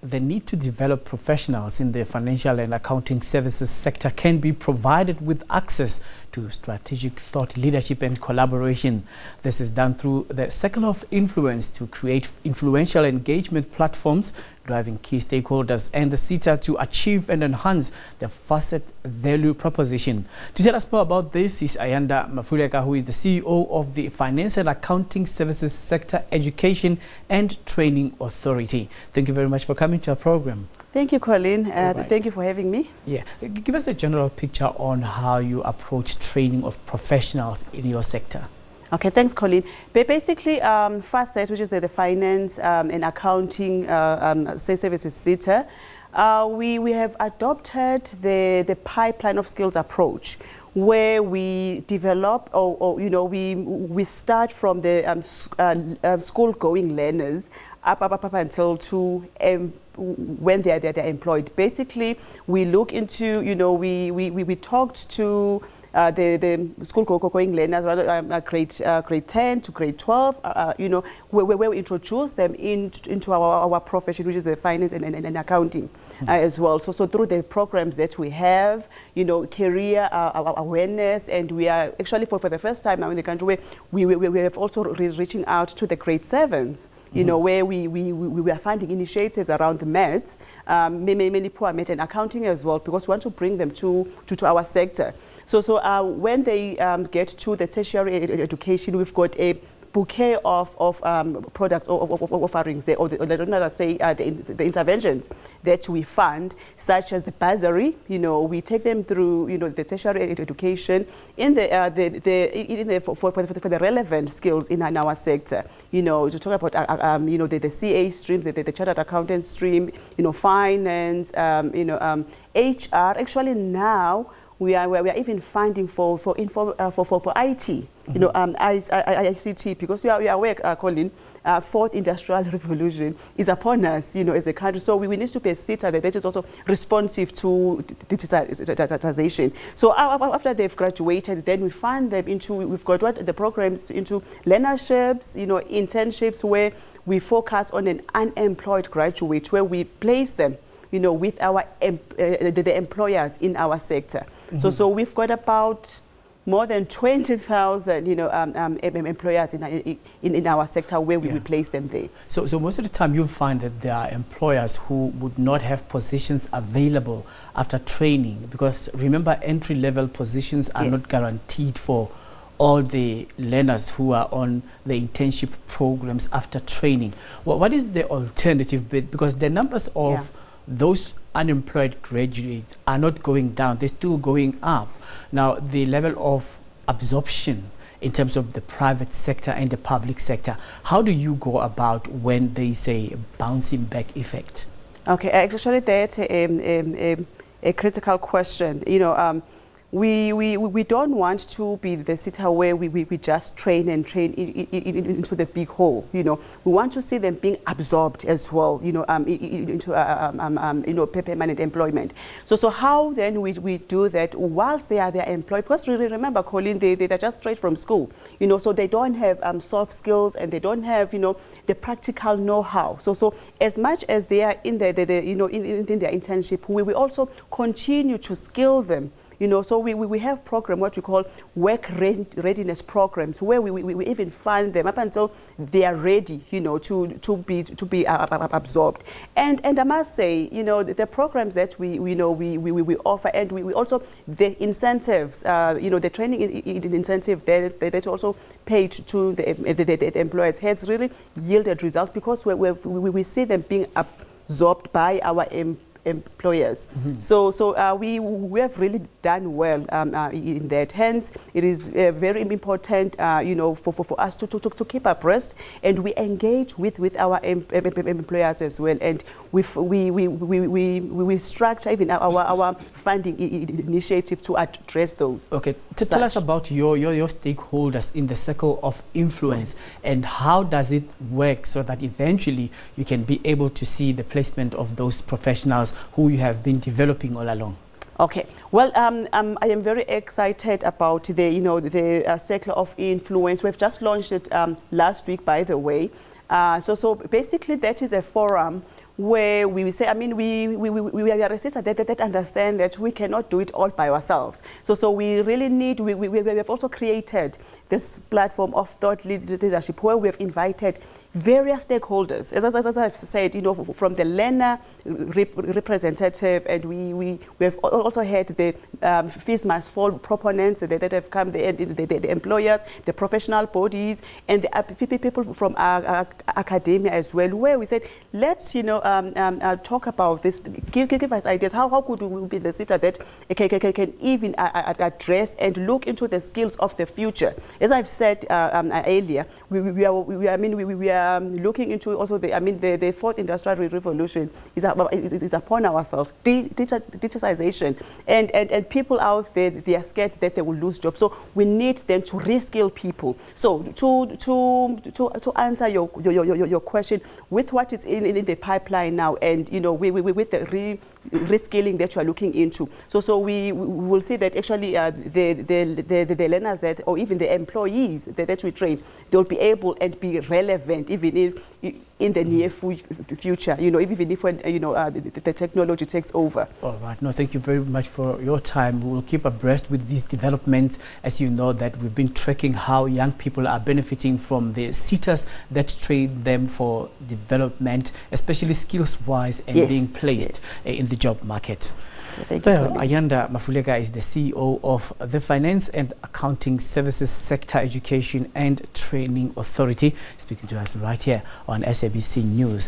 the need to develop professionals in the financial and accounting services sector can be provided with access to strategic thought leadership and collaboration. This is done through the circle of influence to create influential engagement platforms, driving key stakeholders and the SETA to achieve and enhance the Fasset value proposition. To tell us more about this is Ayanda Mafuleka, who is the CEO of the Finance and Accounting Services Sector Education and Training Authority. Thank you very much for coming to our program. Thank you, Colleen. Thank you for having me. Yeah, give us a general picture on how you approach training of professionals in your sector. Okay, thanks, Colleen. But basically, Fasset, which is the Finance and Accounting Services SETA, we have adopted the pipeline of skills approach, where we develop, we start from the school-going learners up until to when they're employed. Basically, we look into, we talked to the school-going learners, grade 10 to grade 12, where we introduce them into our profession, which is the finance and accounting as well. So through the programs that we have, career awareness, and we are actually for the first time now in the country where we have also reaching out to the grade 7s. Where we are funding initiatives around the maths, many poor math and accounting as well, because we want to bring them to our sector. So when they get to the tertiary education, we've got a bouquet of product offerings there, or the interventions that we fund, such as the bursary. We take them through the tertiary education in for the relevant skills in our sector. To talk about the CA streams, the chartered accountant stream, finance, HR. Actually now we are even funding for IT, ICT, because we are aware, Colin, fourth industrial revolution is upon us, as a country. So we need to be a SETA that is also responsive to digitization. So after they've graduated, then we fund them into, we've got the programs into learnerships, internships, where we focus on an unemployed graduate, where we place them with our the employers in our sector. So we've got about more than 20,000 employers in our sector, where we place them there. So most of the time you'll find that there are employers who would not have positions available after training, because remember, entry-level positions are not guaranteed for all the learners who are on the internship programs after training. What is the alternative bit? Because the numbers of those unemployed graduates are not going down, they're still going up. Now, the level of absorption in terms of the private sector and the public sector, how do you go about when they say bouncing back effect? Okay, actually that's a critical question. We don't want to be the SETA where we just train into the big hole. We want to see them being absorbed as well, into permanent employment. So how then we do that whilst they are employed? Because really remember, Colleen, they're just straight from school, so they don't have soft skills, and they don't have the practical know-how. So as much as they are in their internship, we also continue to skill them. So we have program, what we call work readiness programs, where we even fund them up until they are ready, to be absorbed. And I must say, the programs that we offer, and we also the incentives, the training incentive that also paid to the employers has really yielded results, because we see them being absorbed by our employers. So we have really done well in that. Hence, it is very important, for us to keep abreast, and we engage with our employers as well. And we structure even our funding initiative to address those. Okay, tell us about your stakeholders in the circle of influence, and how does it work so that eventually you can be able to see the placement of those professionals who you have been developing all along? Okay, well, I am very excited about the circle of influence. We've just launched it last week, by the way. So basically, that is a forum where we say, I mean, we are a SETA that understand that we cannot do it all by ourselves. So we really need, we have also created this platform of thought leadership where we have invited various stakeholders, as I've said, you know, from the learner representative, and we have also had the fees must fall proponents that have come, the employers, the professional bodies, and the people from our academia as well, where we said, let's, you know, talk about this, give us ideas, how could we be the SETA that can even address and look into the skills of the future. As I've said earlier, we are looking into also the fourth industrial revolution is upon ourselves. Digitization and people out there, they are scared that they will lose jobs. So we need them to reskill people. So to answer your question, with what is in the pipeline now, and you know, with the reskilling that you are looking into. So we will see that actually the learners that, or even the employees that we train, they'll be able and be relevant even if in the near future, you know, even if when, you know, the technology takes over. All right. No, thank you very much for your time. We will keep abreast with these developments. As you know, that we've been tracking how young people are benefiting from the SETAs that train them for development, especially skills-wise, and being placed in the job market. Well, Ayanda Mafuleka is the CEO of the Finance and Accounting Services Sector Education and Training Authority, speaking to us right here on SABC News.